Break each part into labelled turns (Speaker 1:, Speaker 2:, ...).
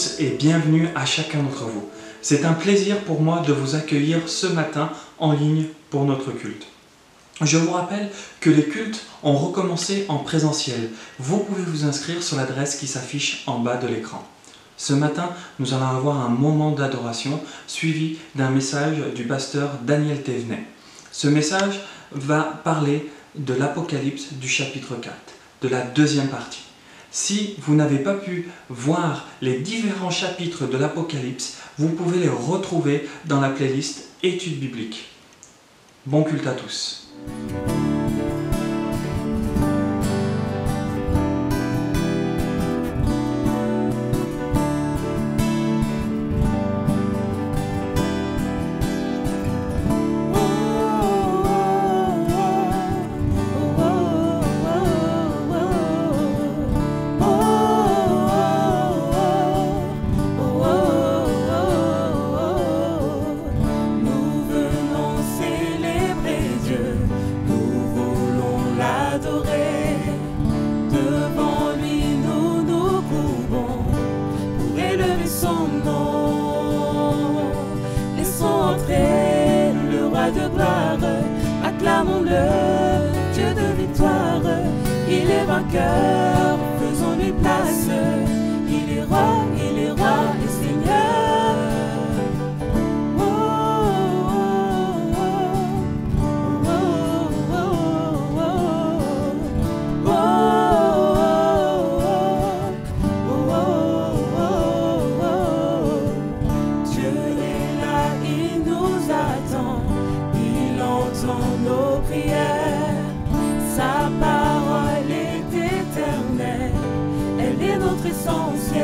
Speaker 1: tous et bienvenue à chacun d'entre vous. C'est un plaisir pour moi de vous accueillir ce matin en ligne pour notre culte. Je vous rappelle que les cultes ont recommencé en présentiel. Vous pouvez vous inscrire sur l'adresse qui s'affiche en bas de l'écran. Ce matin, nous allons avoir un moment d'adoration suivi d'un message du pasteur Daniel Thévenet. Ce message va parler de l'Apocalypse du chapitre 4, de la deuxième partie. Si vous n'avez pas pu voir les différents chapitres de l'Apocalypse, vous pouvez les retrouver dans la playlist Études bibliques. Bon culte à tous.
Speaker 2: Acclamons-le, Dieu de victoire, il est vainqueur, faisons-lui place, il est roi et Seigneur. Oh, oh, oh, oh, oh, oh, oh. Dieu est là, il nous attend. Il entend nos prières, sa parole est éternelle, elle est notre essentiel.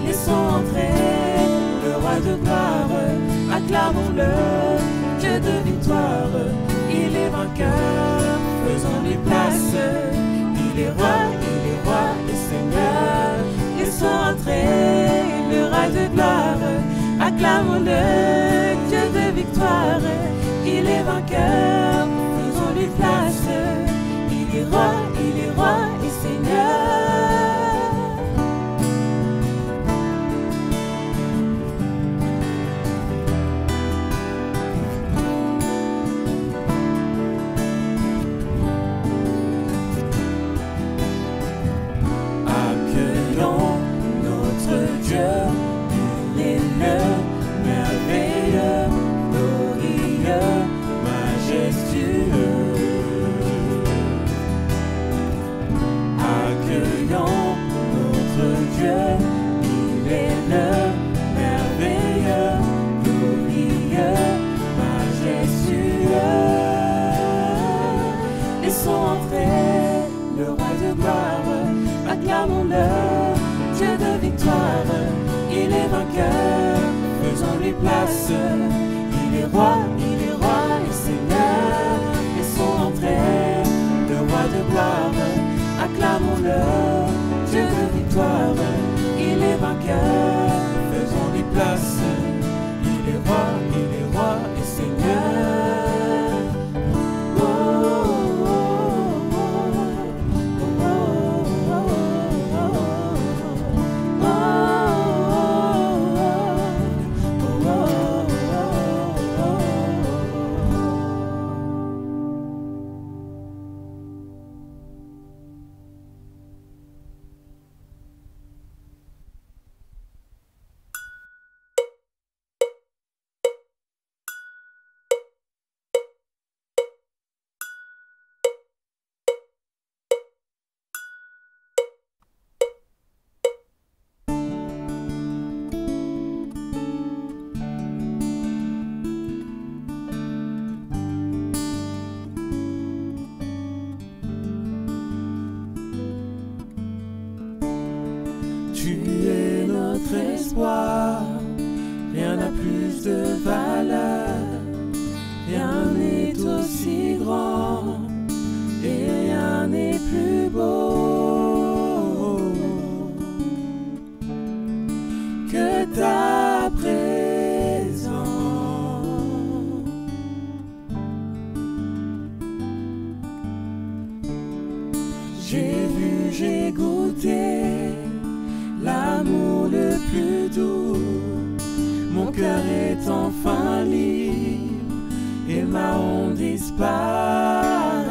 Speaker 2: Laissons entrer le roi de gloire, acclamons-le, Dieu de victoire, il est vainqueur, faisons-lui place, il est roi et Seigneur. Laissons entrer le roi de gloire, acclamons-le, Dieu de victoire, il est vainqueur, faisons-lui place, il est roi et Seigneur. Accueillons notre Dieu, il est le merveilleux, glorieux, majestueux. Accueillons notre Dieu, il est le merveilleux, glorieux, majestueux. Laissons entrer le roi de gloire, acclamons-le, Dieu de victoire, il est vainqueur, faisons-lui place, il est roi et Seigneur. Laissons entrer le roi de gloire, acclamons-le, Dieu de victoire, il est vainqueur, faisons-lui place, il est roi et Seigneur. Tu es notre espoir, rien n'a plus de valeur, rien n'est aussi grand et rien n'est plus beau que ta présence. J'ai vu, j'ai goûté la plus doux. Mon cœur est enfin libre et ma honte disparaît.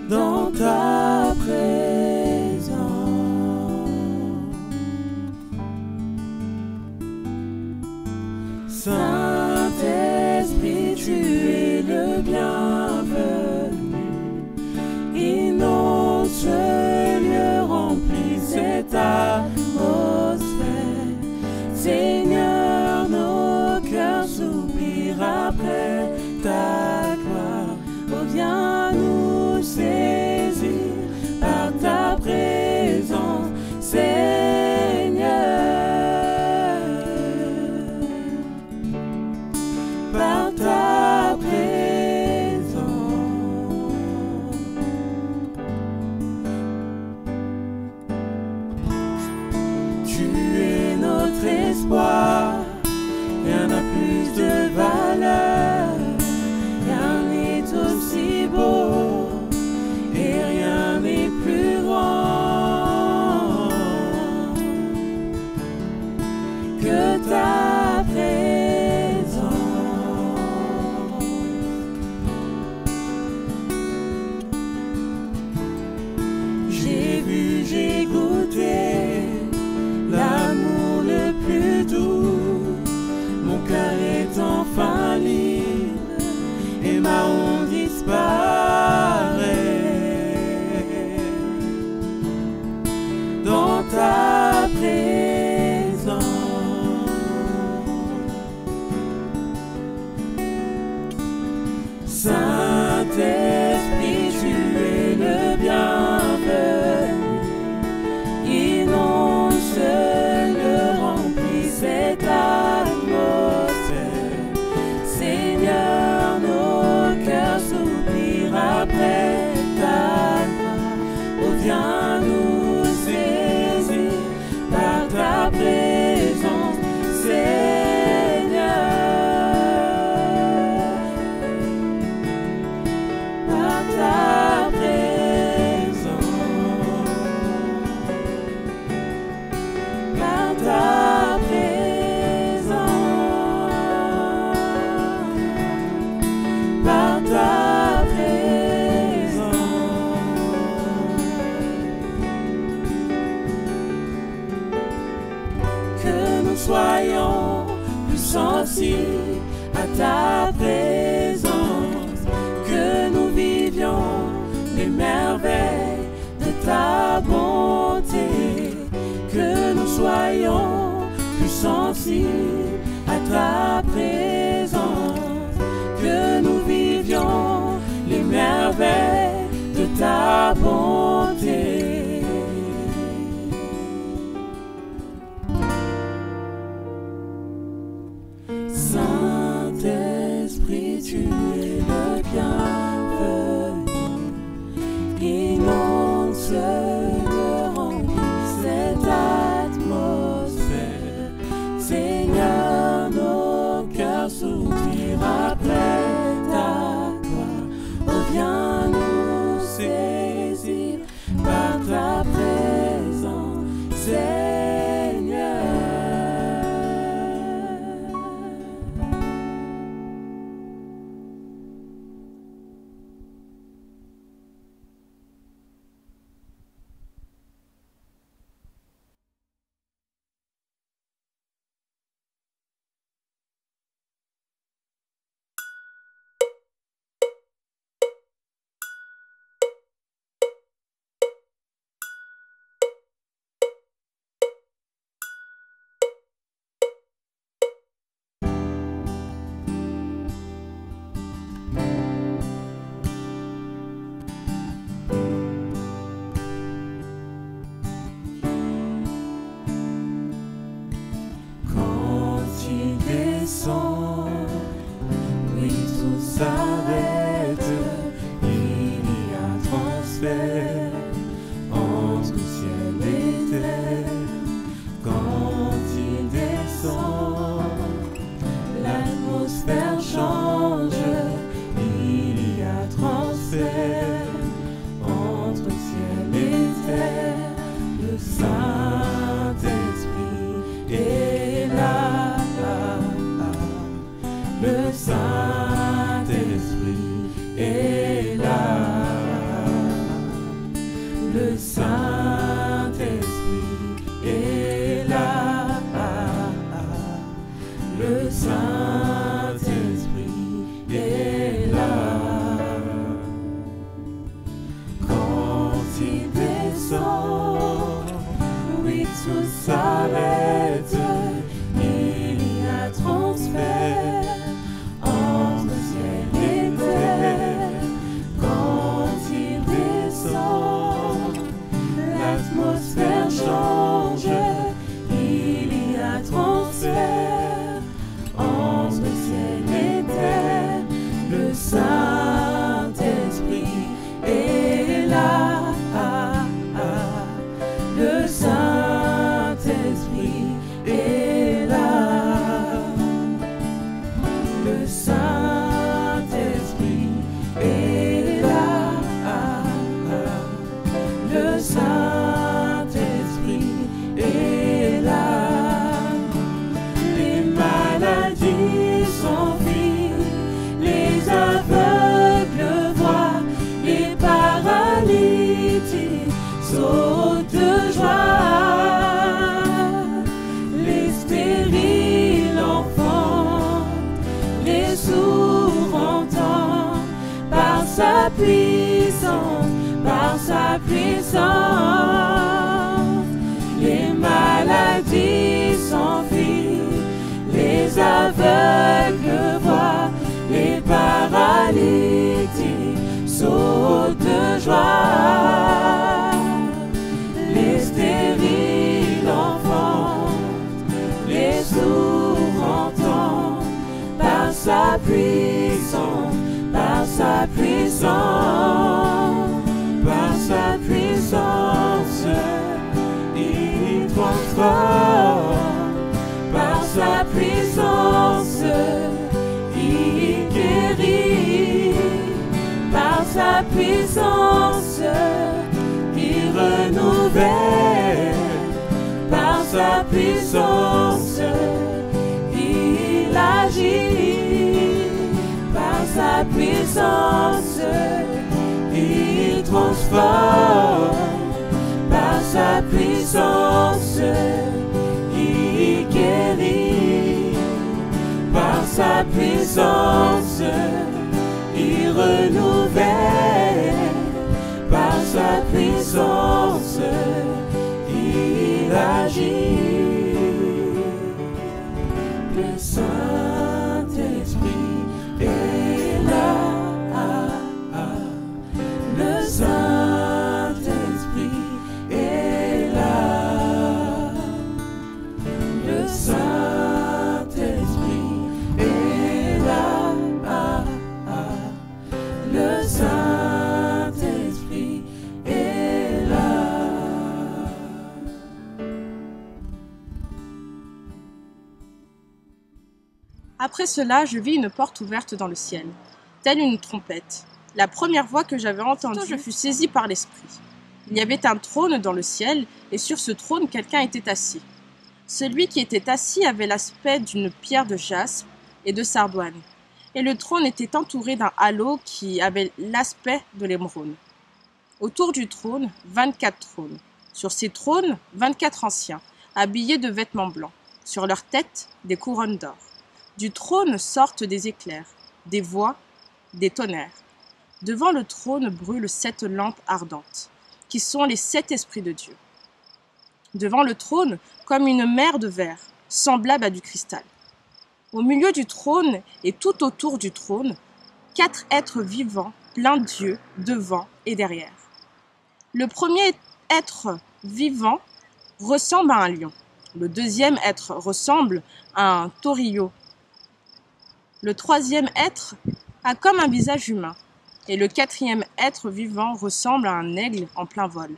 Speaker 2: Dans ta présence, Saint-Esprit, tu es le bienvenu. Inonde ce lieu, remplit cette atmosphère. Seigneur, nos cœurs soupirent après ta gloire. Oh, viens nous saisir par ta présence, Seigneur. Par ta présence, tu es notre espoir. Rien n'a plus de valeur, rien n'est aussi beau et rien n'est plus grand que ta présence. J'ai vu, j'ai goûté l'amour le plus doux. Mon cœur est enfin libre et ma honte disparaît. Dans ta présence, Saint-Esprit, tu es le bienvenu. Inonde ce lieu, remplit cette atmosphère. Seigneur, nos cœurs soupirent après ta gloire. Oh, viens nous saisir par ta présence, Seigneur. Par ta présence, par ta présence, par ta présence. Que nous soyons plus sensibles à ta présence, que nous vivions les merveilles de ta bonté, que nous soyons plus sensibles à ta présence, que nous vivions les merveilles de ta bonté. Saint-Esprit, tu es le bienvenu. Inonde ce lieu, remplit cette atmosphère. Seigneur, nos tout s'arrête, il y a transfert entre ciel et terre. Quand il descend, l'atmosphère change, il y a transfert entre ciel et terre. Le Saint-Esprit est là. Le Saint-Esprit est là. Le Saint-Esprit est là. Le Saint-Esprit est là. Les maladies s'enfuient, les aveugles voient, les paralytiques sautent de joie, les stériles enfants, les sourds entendent par sa puissance, par sa puissance. Les maladies s'enfuient, les aveugles voient, les paralytiques sautent de joie. Les stériles enfants, les sourds entendent par sa puissance, par sa puissance, par sa puissance, il transforme, par sa puissance, il guérit, par sa puissance, il renouvelle, par sa puissance, il agit, par sa puissance, il transforme, par sa puissance, il guérit, par sa puissance, il renouvelle, par sa puissance, il agit. Le Saint-Esprit est là. Le Saint-Esprit est là. Le Saint-Esprit est là. Le Saint-Esprit est là.
Speaker 3: Après cela, je vis une porte ouverte dans le ciel, telle une trompette. La première voix que j'avais entendue, je fus saisie par l'Esprit. Il y avait un trône dans le ciel, et sur ce trône, quelqu'un était assis. Celui qui était assis avait l'aspect d'une pierre de jaspe et de sardoine, et le trône était entouré d'un halo qui avait l'aspect de l'émeraude. Autour du trône, 24 trônes. Sur ces trônes, 24 anciens, habillés de vêtements blancs. Sur leurs têtes, des couronnes d'or. Du trône sortent des éclairs, des voix, des tonnerres. Devant le trône brûlent 7 lampes ardentes, qui sont les 7 esprits de Dieu. Devant le trône, comme une mer de verre, semblable à du cristal. Au milieu du trône et tout autour du trône, 4 êtres vivants, pleins d'yeux, devant et derrière. Le premier être vivant ressemble à un lion. Le deuxième être ressemble à un taureau. Le troisième être a comme un visage humain. Et le quatrième être vivant ressemble à un aigle en plein vol.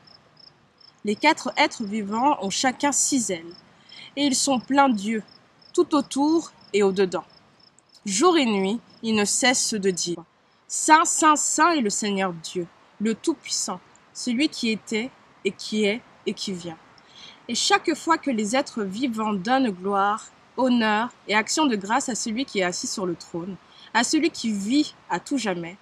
Speaker 3: Les 4 êtres vivants ont chacun 6 ailes, et ils sont pleins d'yeux, tout autour et au-dedans. Jour et nuit, ils ne cessent de dire « Saint, Saint, Saint est le Seigneur Dieu, le Tout-Puissant, celui qui était et qui est et qui vient. » Et chaque fois que les êtres vivants donnent gloire, honneur et action de grâce à celui qui est assis sur le trône, à celui qui vit à tout jamais,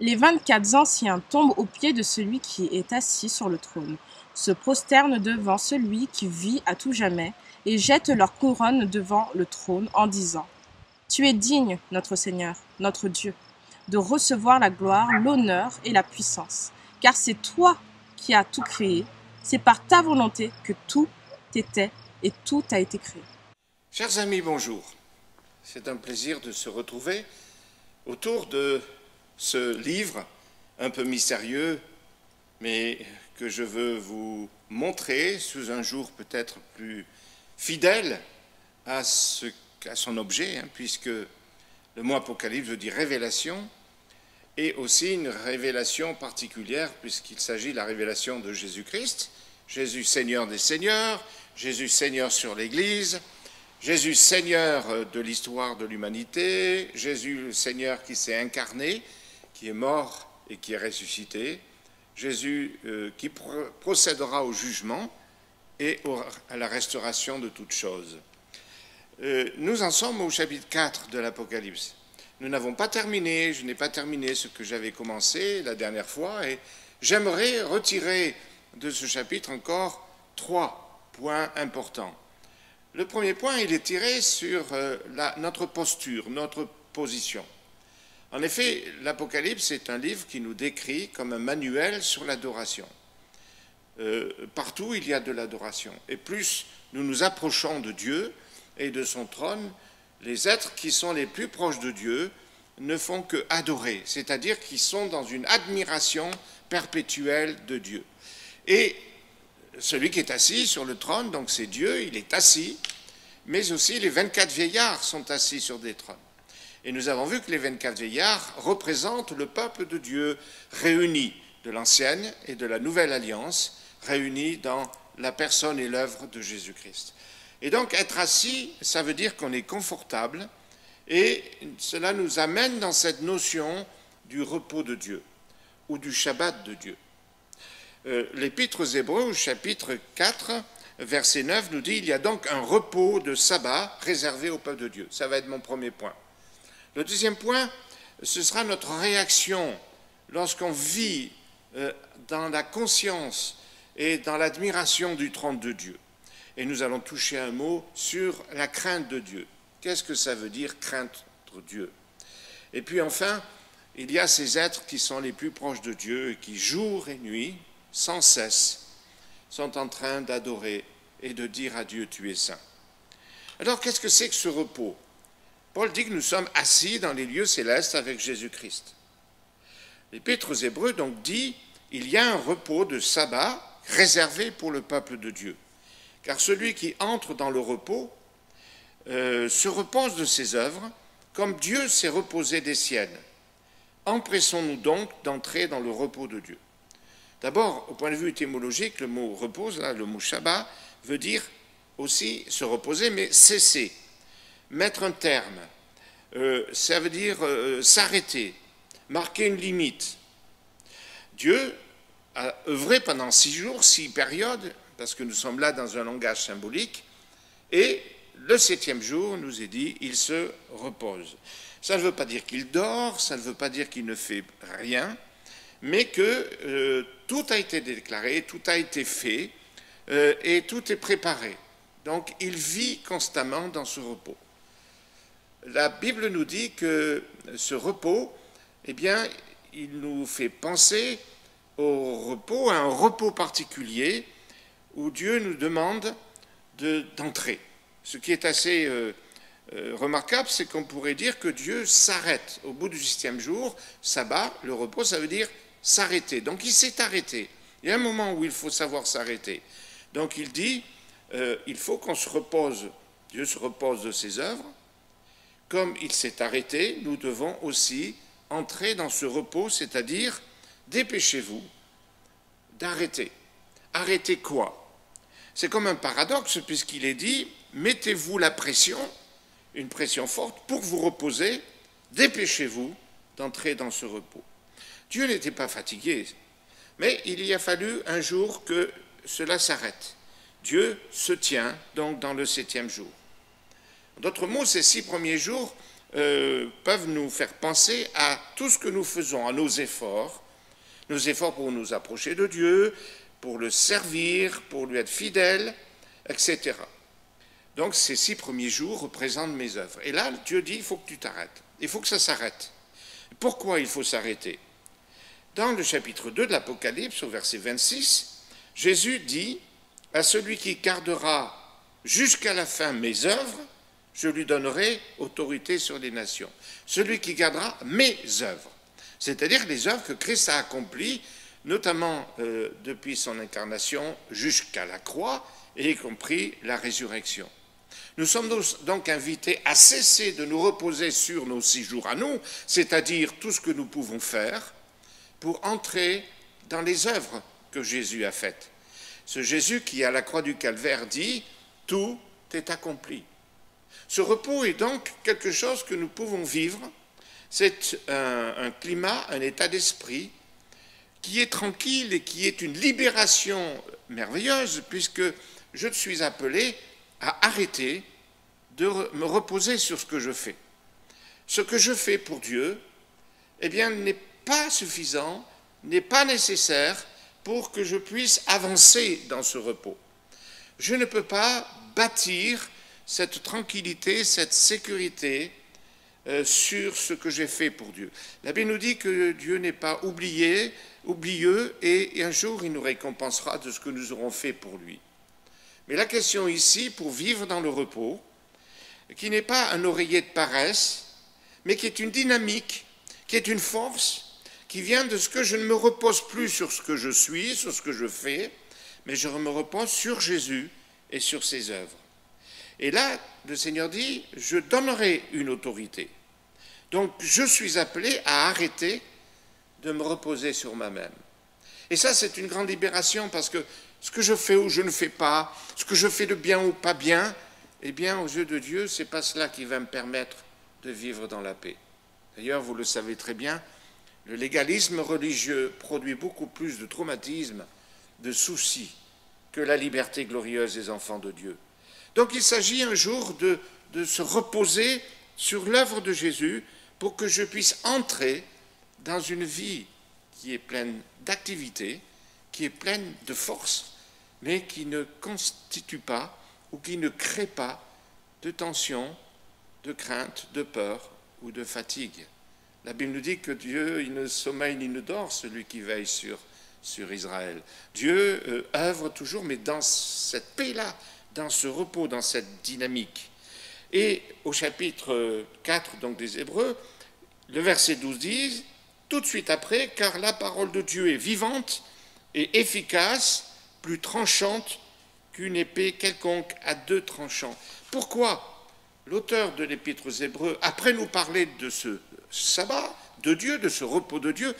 Speaker 3: les 24 anciens tombent aux pieds de celui qui est assis sur le trône, se prosternent devant celui qui vit à tout jamais et jettent leur couronne devant le trône en disant « Tu es digne, notre Seigneur, notre Dieu, de recevoir la gloire, l'honneur et la puissance, car c'est toi qui as tout créé, c'est par ta volonté que tout t'étais, et tout a été créé.
Speaker 4: Chers amis, bonjour. C'est un plaisir de se retrouver autour de ce livre un peu mystérieux, mais que je veux vous montrer sous un jour peut-être plus fidèle à son objet, puisque le mot Apocalypse veut dire révélation, et aussi une révélation particulière, puisqu'il s'agit de la révélation de Jésus-Christ, Jésus Seigneur des Seigneurs, Jésus Seigneur sur l'Église, Jésus Seigneur de l'histoire de l'humanité, Jésus le Seigneur qui s'est incarné, qui est mort et qui est ressuscité, Jésus qui procédera au jugement et à la restauration de toutes choses. Nous en sommes au chapitre 4 de l'Apocalypse. Nous n'avons pas terminé, je n'ai pas terminé ce que j'avais commencé la dernière fois, et j'aimerais retirer de ce chapitre encore 3 points importants. Le premier point, il est tiré sur notre posture, notre position. En effet, l'Apocalypse est un livre qui nous décrit comme un manuel sur l'adoration. Partout, il y a de l'adoration. Et plus nous nous approchons de Dieu et de son trône, les êtres qui sont les plus proches de Dieu ne font que adorer, c'est-à-dire qu'ils sont dans une admiration perpétuelle de Dieu. Et celui qui est assis sur le trône, donc c'est Dieu, il est assis, mais aussi les 24 vieillards sont assis sur des trônes. Et nous avons vu que les 24 vieillards représentent le peuple de Dieu réuni de l'ancienne et de la nouvelle alliance, réunis dans la personne et l'œuvre de Jésus-Christ. Et donc être assis, ça veut dire qu'on est confortable, et cela nous amène dans cette notion du repos de Dieu, ou du Shabbat de Dieu. L'Épître aux Hébreux, chapitre 4, verset 9, nous dit « Il y a donc un repos de sabbat réservé au peuple de Dieu ». Ça va être mon premier point. Le deuxième point, ce sera notre réaction lorsqu'on vit dans la conscience et dans l'admiration du trône de Dieu. Et nous allons toucher un mot sur la crainte de Dieu. Qu'est-ce que ça veut dire, craindre Dieu? Et puis enfin, il y a ces êtres qui sont les plus proches de Dieu et qui, jour et nuit, sans cesse, sont en train d'adorer et de dire à Dieu, tu es saint. Alors, qu'est-ce que c'est que ce repos? Paul dit que nous sommes assis dans les lieux célestes avec Jésus-Christ. L'Épître aux Hébreux donc dit, il y a un repos de sabbat réservé pour le peuple de Dieu. Car celui qui entre dans le repos se repose de ses œuvres, comme Dieu s'est reposé des siennes. Empressons-nous donc d'entrer dans le repos de Dieu. D'abord, au point de vue étymologique, le mot repose, là, le mot Shabbat, veut dire aussi se reposer, mais cesser, mettre un terme. Ça veut dire s'arrêter, marquer une limite. Dieu a œuvré pendant 6 jours, 6 périodes, parce que nous sommes là dans un langage symbolique, et le 7e jour, nous est dit, il se repose. Ça ne veut pas dire qu'il dort, ça ne veut pas dire qu'il ne fait rien, mais que tout a été déclaré, tout a été fait, et tout est préparé. Donc il vit constamment dans ce repos. La Bible nous dit que ce repos, eh bien, il nous fait penser au repos, à un repos particulier, où Dieu nous demande d'entrer. Ce qui est assez remarquable, c'est qu'on pourrait dire que Dieu s'arrête au bout du 6e jour. Sabbat, le repos, ça veut dire s'arrêter. Donc il s'est arrêté. Il y a un moment où il faut savoir s'arrêter. Donc il dit, il faut qu'on se repose. Dieu se repose de ses œuvres. Comme il s'est arrêté, nous devons aussi entrer dans ce repos, c'est-à-dire dépêchez-vous d'arrêter. Arrêter quoi? C'est comme un paradoxe puisqu'il est dit, mettez-vous la pression, une pression forte, pour vous reposer, dépêchez-vous d'entrer dans ce repos. Dieu n'était pas fatigué, mais il y a fallu un jour que cela s'arrête. Dieu se tient donc dans le 7e jour. D'autres mots, ces 6 premiers jours peuvent nous faire penser à tout ce que nous faisons, à nos efforts pour nous approcher de Dieu, pour le servir, pour lui être fidèle, etc. Donc ces 6 premiers jours représentent mes œuvres. Et là, Dieu dit, il faut que tu t'arrêtes. Il faut que ça s'arrête. Pourquoi il faut s'arrêter? Dans le chapitre 2 de l'Apocalypse, au verset 26, Jésus dit À celui qui gardera jusqu'à la fin mes œuvres, je lui donnerai autorité sur les nations. Celui qui gardera mes œuvres, c'est-à-dire les œuvres que Christ a accomplies, notamment depuis son incarnation jusqu'à la croix, et y compris la résurrection. Nous sommes donc invités à cesser de nous reposer sur nos 6 jours à nous, c'est-à-dire tout ce que nous pouvons faire, pour entrer dans les œuvres que Jésus a faites. Ce Jésus qui, à la croix du Calvaire, dit « Tout est accompli ». Ce repos est donc quelque chose que nous pouvons vivre. C'est un climat, un état d'esprit qui est tranquille et qui est une libération merveilleuse, puisque je suis appelé à arrêter de me reposer sur ce que je fais. Ce que je fais pour Dieu, eh bien, n'est pas suffisant, n'est pas nécessaire pour que je puisse avancer dans ce repos. Je ne peux pas bâtir cette tranquillité, cette sécurité sur ce que j'ai fait pour Dieu. La Bible nous dit que Dieu n'est pas oublieux, et un jour il nous récompensera de ce que nous aurons fait pour lui. Mais la question ici, pour vivre dans le repos, qui n'est pas un oreiller de paresse, mais qui est une dynamique, qui est une force, qui vient de ce que je ne me repose plus sur ce que je suis, sur ce que je fais, mais je me repose sur Jésus et sur ses œuvres. Et là, le Seigneur dit, je donnerai une autorité. Donc, je suis appelé à arrêter de me reposer sur moi-même. Et ça, c'est une grande libération, parce que ce que je fais ou je ne fais pas, ce que je fais de bien ou pas bien, eh bien, aux yeux de Dieu, ce n'est pas cela qui va me permettre de vivre dans la paix. D'ailleurs, vous le savez très bien, le légalisme religieux produit beaucoup plus de traumatismes, de soucis, que la liberté glorieuse des enfants de Dieu. Donc il s'agit un jour de se reposer sur l'œuvre de Jésus pour que je puisse entrer dans une vie qui est pleine d'activité, qui est pleine de force, mais qui ne constitue pas ou qui ne crée pas de tension, de crainte, de peur ou de fatigue. La Bible nous dit que Dieu, il ne sommeille ni ne dort, celui qui veille sur Israël. Dieu œuvre toujours, mais dans cette paix-là, dans ce repos, dans cette dynamique. Et au chapitre 4 donc, des Hébreux, le verset 12 dit, tout de suite après, car la parole de Dieu est vivante et efficace, plus tranchante qu'une épée quelconque à 2 tranchants. Pourquoi l'auteur de l'Épître aux Hébreux, après nous parler de ce sabbat de Dieu, de ce repos de Dieu,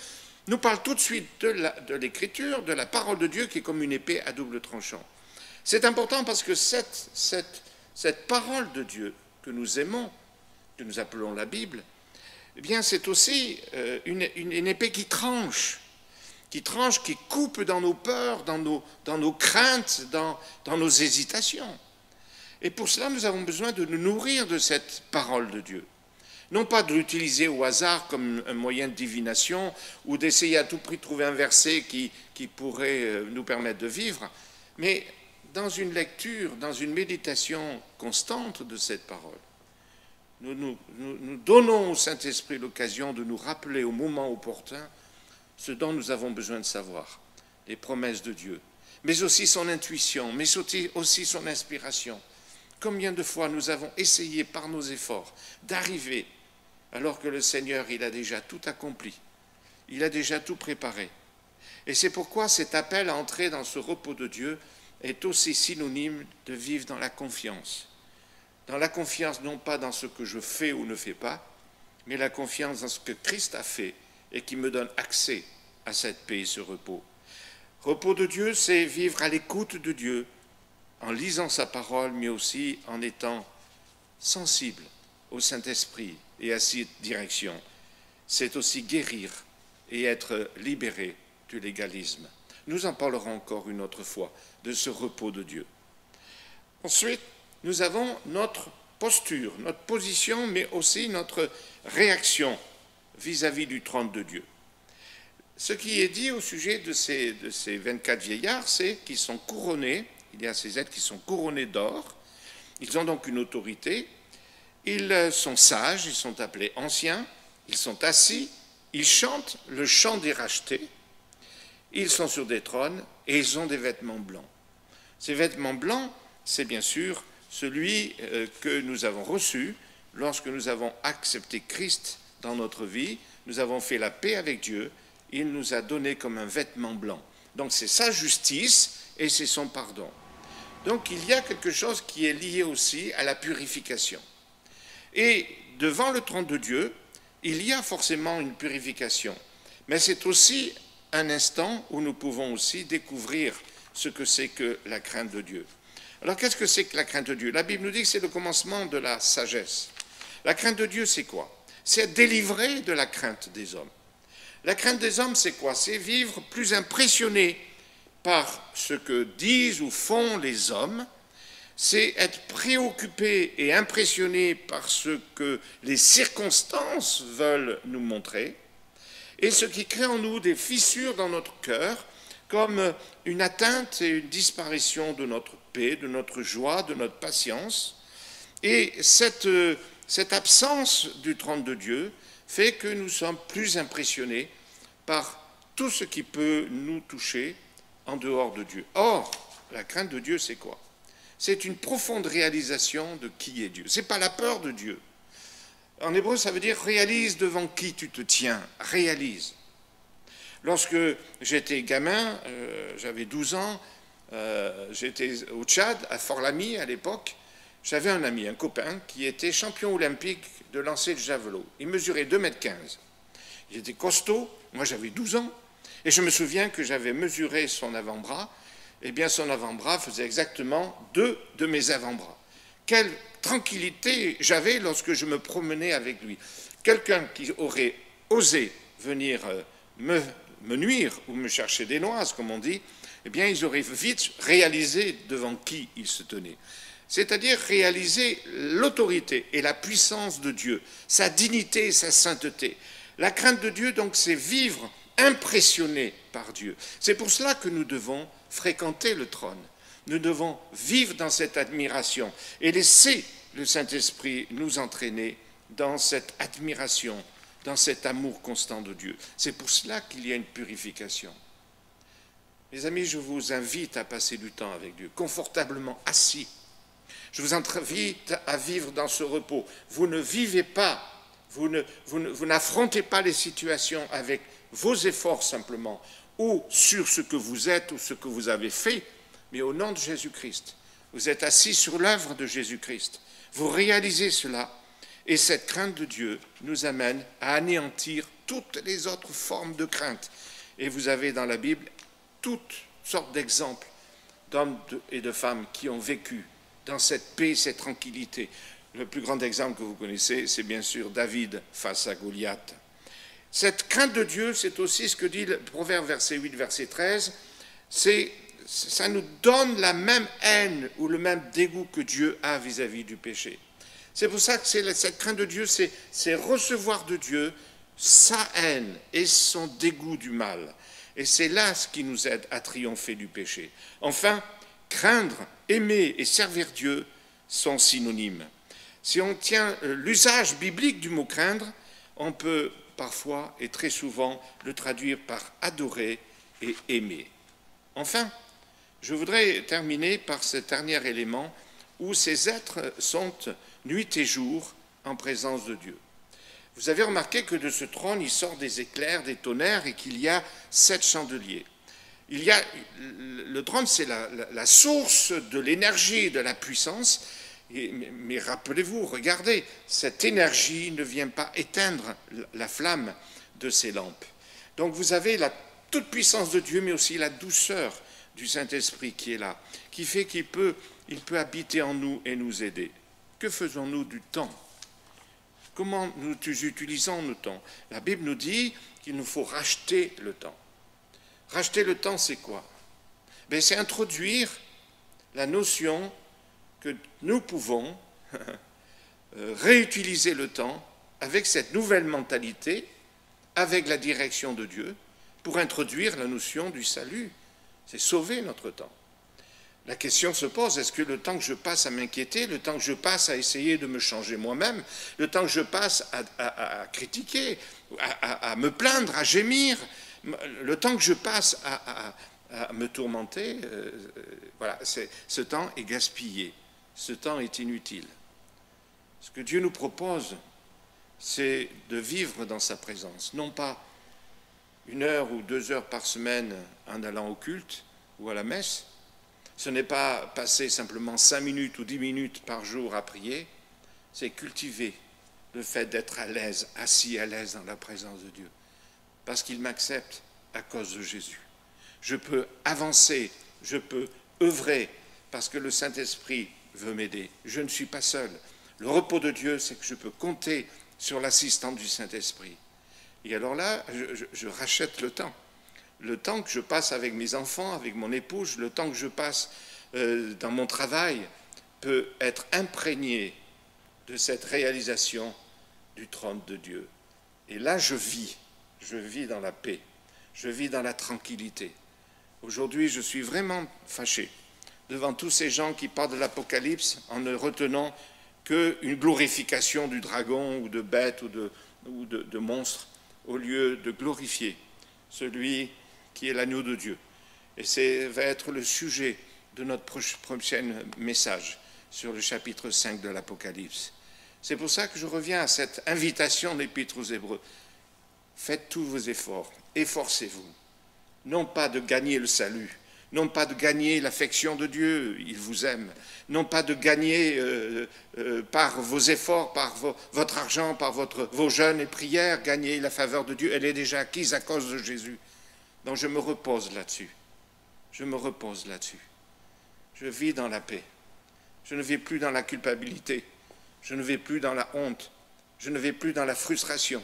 Speaker 4: nous parle tout de suite de l'Écriture, de la parole de Dieu qui est comme une épée à double tranchant. C'est important parce que cette parole de Dieu que nous aimons, que nous appelons la Bible, eh bien c'est aussi une épée qui tranche, qui coupe dans nos peurs, dans nos craintes, dans nos hésitations. Et pour cela, nous avons besoin de nous nourrir de cette parole de Dieu. Non pas de l'utiliser au hasard comme un moyen de divination ou d'essayer à tout prix de trouver un verset qui pourrait nous permettre de vivre, mais dans une lecture, dans une méditation constante de cette parole. Nous donnons au Saint-Esprit l'occasion de nous rappeler au moment opportun ce dont nous avons besoin de savoir, les promesses de Dieu, mais aussi son intuition, mais aussi son inspiration. Combien de fois nous avons essayé par nos efforts d'arriver alors que le Seigneur, il a déjà tout accompli, il a déjà tout préparé. Et c'est pourquoi cet appel à entrer dans ce repos de Dieu est aussi synonyme de vivre dans la confiance. Dans la confiance non pas dans ce que je fais ou ne fais pas, mais la confiance dans ce que Christ a fait et qui me donne accès à cette paix et ce repos. Repos de Dieu, c'est vivre à l'écoute de Dieu, en lisant sa parole, mais aussi en étant sensible au Saint-Esprit et à cette direction. C'est aussi guérir et être libéré du légalisme. Nous en parlerons encore une autre fois de ce repos de Dieu. Ensuite, nous avons notre posture, notre position, mais aussi notre réaction vis-à-vis du trône de Dieu. Ce qui est dit au sujet de ces 24 vieillards, c'est qu'ils sont couronnés, il y a ces êtres qui sont couronnés d'or, ils ont donc une autorité, ils sont sages, ils sont appelés anciens, ils sont assis, ils chantent le chant des rachetés, ils sont sur des trônes et ils ont des vêtements blancs. Ces vêtements blancs, c'est bien sûr celui que nous avons reçu lorsque nous avons accepté Christ dans notre vie. Nous avons fait la paix avec Dieu. Il nous a donné comme un vêtement blanc. Donc c'est sa justice et c'est son pardon. Donc il y a quelque chose qui est lié aussi à la purification. Et devant le trône de Dieu, il y a forcément une purification. Mais c'est aussi un instant où nous pouvons aussi découvrir ce que c'est que la crainte de Dieu. Alors qu'est-ce que c'est que la crainte de Dieu? La Bible nous dit que c'est le commencement de la sagesse. La crainte de Dieu, c'est quoi? C'est être délivré de la crainte des hommes. La crainte des hommes, c'est quoi? C'est vivre plus impressionné par ce que disent ou font les hommes. C'est être préoccupé et impressionné par ce que les circonstances veulent nous montrer, et ce qui crée en nous des fissures dans notre cœur, comme une atteinte et une disparition de notre paix, de notre joie, de notre patience. Et cette absence du trône de Dieu fait que nous sommes plus impressionnés par tout ce qui peut nous toucher en dehors de Dieu. Or, la crainte de Dieu, c'est quoi? C'est une profonde réalisation de qui est Dieu. Ce n'est pas la peur de Dieu. En hébreu, ça veut dire réalise devant qui tu te tiens. Réalise. Lorsque j'étais gamin, j'avais 12 ans, j'étais au Tchad, à Fort-Lamy à l'époque, j'avais un ami, un copain, qui était champion olympique de lancer de javelot. Il mesurait 2,15 m. Il était costaud, moi j'avais 12 ans, et je me souviens que j'avais mesuré son avant-bras. Eh bien, son avant-bras faisait exactement 2 de mes avant-bras. Quelle tranquillité j'avais lorsque je me promenais avec lui. Quelqu'un qui aurait osé venir me nuire ou me chercher des noises, comme on dit, eh bien, ils auraient vite réalisé devant qui ils se tenaient. C'est-à-dire réaliser l'autorité et la puissance de Dieu, sa dignité et sa sainteté. La crainte de Dieu, donc, c'est vivre impressionné par Dieu. C'est pour cela que nous devons fréquenter le trône. Nous devons vivre dans cette admiration et laisser le Saint-Esprit nous entraîner dans cette admiration, dans cet amour constant de Dieu. C'est pour cela qu'il y a une purification. Mes amis, je vous invite à passer du temps avec Dieu, confortablement assis. Je vous invite à vivre dans ce repos. Vous ne vivez pas, vous n'affrontez pas les situations avec vos efforts simplement, ou sur ce que vous êtes ou ce que vous avez fait, mais au nom de Jésus-Christ. Vous êtes assis sur l'œuvre de Jésus-Christ. Vous réalisez cela, et cette crainte de Dieu nous amène à anéantir toutes les autres formes de crainte. Et vous avez dans la Bible toutes sortes d'exemples d'hommes et de femmes qui ont vécu dans cette paix, cette tranquillité. Le plus grand exemple que vous connaissez, c'est bien sûr David face à Goliath. Cette crainte de Dieu, c'est aussi ce que dit le Proverbe verset 8, verset 13, ça nous donne la même haine ou le même dégoût que Dieu a vis-à-vis du péché. C'est pour ça que cette crainte de Dieu, c'est recevoir de Dieu sa haine et son dégoût du mal. Et c'est là ce qui nous aide à triompher du péché. Enfin, craindre, aimer et servir Dieu sont synonymes. Si on tient l'usage biblique du mot craindre, on peut parfois et très souvent le traduire par adorer et aimer. Enfin, je voudrais terminer par ce dernier élément où ces êtres sont nuit et jour en présence de Dieu. Vous avez remarqué que de ce trône, il sort des éclairs, des tonnerres et qu'il y a 7 chandeliers. Le trône, c'est la source de l'énergie, de la puissance. Mais rappelez-vous, regardez, cette énergie ne vient pas éteindre la flamme de ces lampes. Donc vous avez la toute-puissance de Dieu, mais aussi la douceur du Saint-Esprit qui est là, qui fait qu'il peut habiter en nous et nous aider. Que faisons-nous du temps? Comment nous utilisons le temps? La Bible nous dit qu'il nous faut racheter le temps. Racheter le temps, c'est quoi? C'est introduire la notion que nous pouvons réutiliser le temps avec cette nouvelle mentalité, avec la direction de Dieu, pour introduire la notion du salut. C'est sauver notre temps. La question se pose, est-ce que le temps que je passe à m'inquiéter, le temps que je passe à essayer de me changer moi-même, le temps que je passe à critiquer, à me plaindre, à gémir, le temps que je passe à me tourmenter. Voilà, ce temps est gaspillé, ce temps est inutile. Ce que Dieu nous propose, c'est de vivre dans sa présence, non pas 1 heure ou 2 heures par semaine en allant au culte ou à la messe. Ce n'est pas passer simplement 5 minutes ou 10 minutes par jour à prier, c'est cultiver le fait d'être à l'aise, assis à l'aise dans la présence de Dieu, parce qu'il m'accepte à cause de Jésus. Je peux avancer, je peux œuvrer, parce que le Saint-Esprit veut m'aider. Je ne suis pas seul. Le repos de Dieu, c'est que je peux compter sur l'assistance du Saint-Esprit. Et alors là, je rachète le temps que je passe avec mes enfants, avec mon épouse, le temps que je passe dans mon travail peut être imprégné de cette réalisation du trône de Dieu. Et là, je vis dans la paix, je vis dans la tranquillité. Aujourd'hui, je suis vraiment fâché devant tous ces gens qui parlent de l'Apocalypse en ne retenant qu'une glorification du dragon ou de bêtes ou de monstres, au lieu de glorifier celui qui est l'agneau de Dieu. Et ça va être le sujet de notre prochain message sur le chapitre 5 de l'Apocalypse. C'est pour ça que je reviens à cette invitation de l'Épître aux Hébreux. Faites tous vos efforts, efforcez-vous, non pas de gagner le salut, non pas de gagner l'affection de Dieu, il vous aime, non pas de gagner par vos efforts, par votre argent, par vos jeûnes et prières, gagner la faveur de Dieu, elle est déjà acquise à cause de Jésus. Donc je me repose là-dessus, je vis dans la paix, je ne vis plus dans la culpabilité, je ne vis plus dans la honte, je ne vis plus dans la frustration,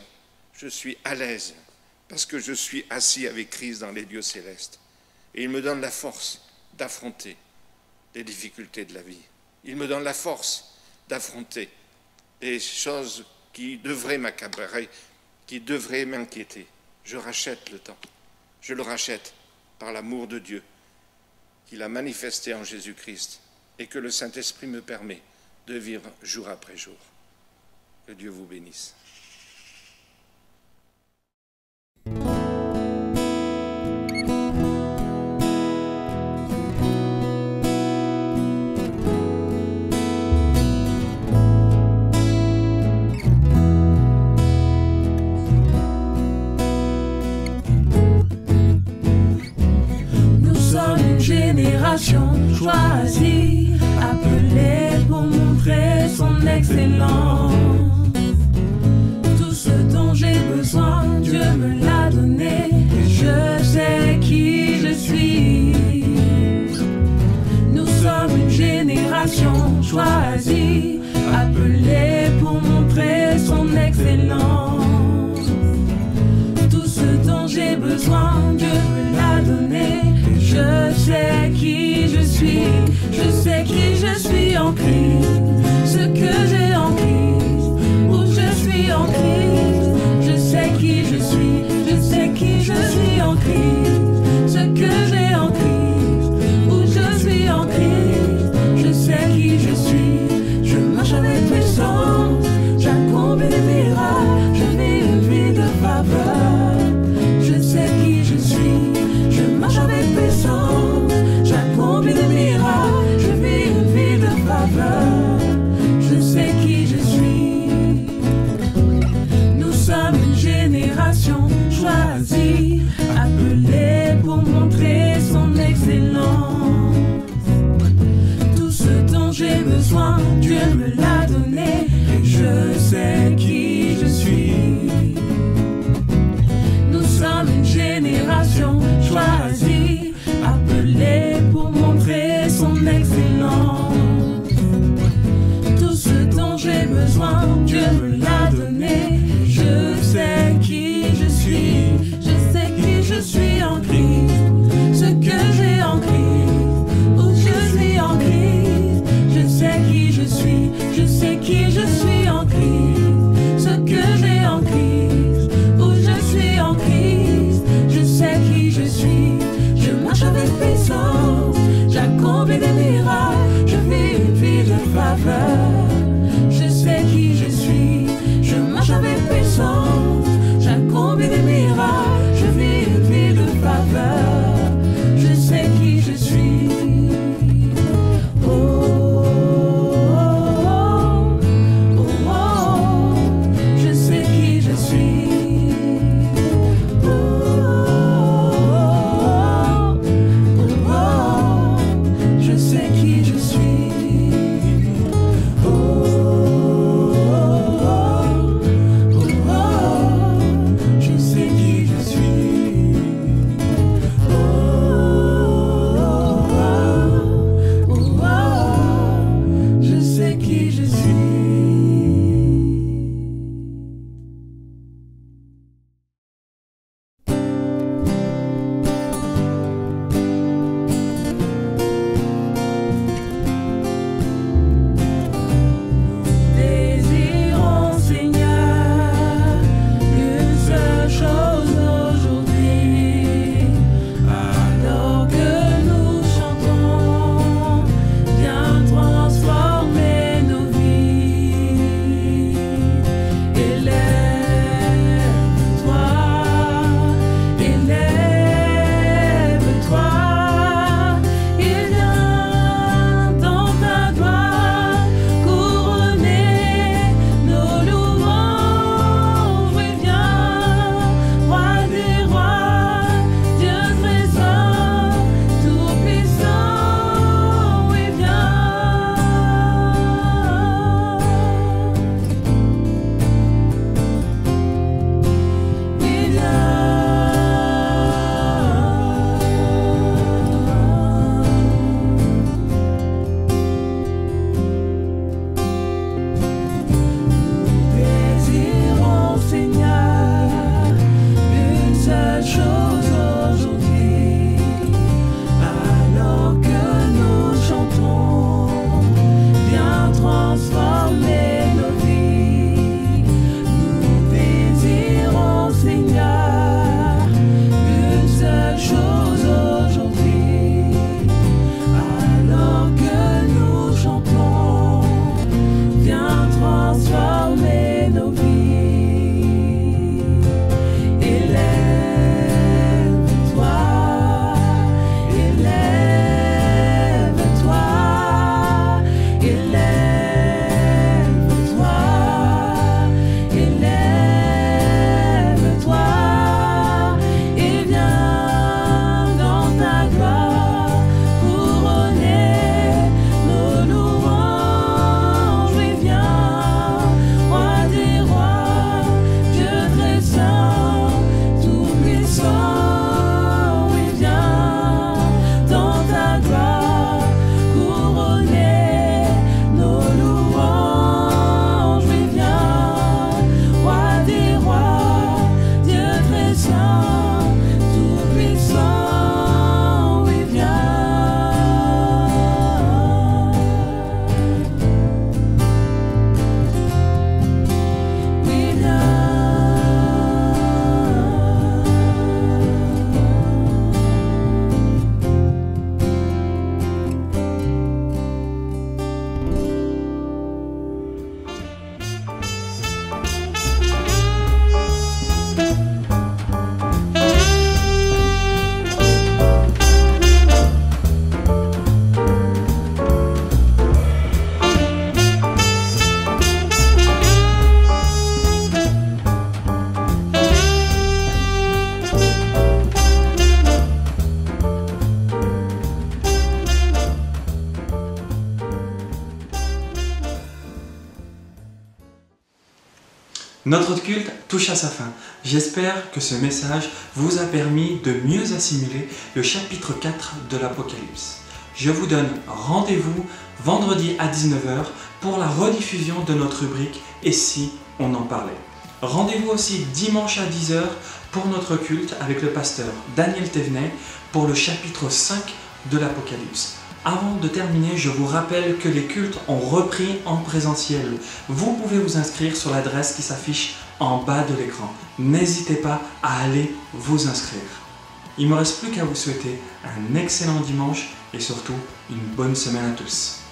Speaker 4: je suis à l'aise parce que je suis assis avec Christ dans les lieux célestes. Et il me donne la force d'affronter les difficultés de la vie. Il me donne la force d'affronter les choses qui devraient m'accabrer, qui devraient m'inquiéter. Je rachète le temps. Je le rachète par l'amour de Dieu qu'il a manifesté en Jésus-Christ et que le Saint-Esprit me permet de vivre jour après jour. Que Dieu vous bénisse.
Speaker 2: Génération choisie, appelée pour montrer son excellence. Tout ce dont j'ai besoin, Dieu me l'a donné. Je sais qui je suis. Nous sommes une génération choisie, appelée pour montrer son excellence. Tout ce dont j'ai besoin, Dieu me l'a donné. Je sais qui je suis, je sais qui je suis en Christ, ce que j'ai en Christ, où je suis en Christ. Je sais qui je suis, je sais qui je suis en Christ, ce que j'ai en Christ, où je suis en Christ. Je sais qui je suis, je marche avec puissance, j'accomplis des miracles, je vis une vie de faveur. Je sais qui je suis, je marche avec puissance, j'accomplis des miracles, je vis une vie de faveur. Je sais qui je suis. Nous sommes une génération choisie, appelée pour montrer son excellence. Tout ce dont j'ai besoin, Dieu me l'a donné. Je sais qui je suis. Nous sommes une génération choisie, appelée pour montrer son excellence. Tout ce dont j'ai besoin, Dieu me l'a donné. Je sais qui je suis, je sais qui je suis en Christ, ce que j'ai en Christ, où je suis en Christ. Je sais qui je suis, je sais qui je suis en Christ.
Speaker 1: Notre culte touche à sa fin. J'espère que ce message vous a permis de mieux assimiler le chapitre 4 de l'Apocalypse. Je vous donne rendez-vous vendredi à 19h pour la rediffusion de notre rubrique « Et si on en parlait ?» Rendez-vous aussi dimanche à 10h pour notre culte avec le pasteur Daniel Thévenet pour le chapitre 5 de l'Apocalypse. Avant de terminer, je vous rappelle que les cultes ont repris en présentiel. Vous pouvez vous inscrire sur l'adresse qui s'affiche en bas de l'écran. N'hésitez pas à aller vous inscrire. Il ne me reste plus qu'à vous souhaiter un excellent dimanche et surtout une bonne semaine à tous.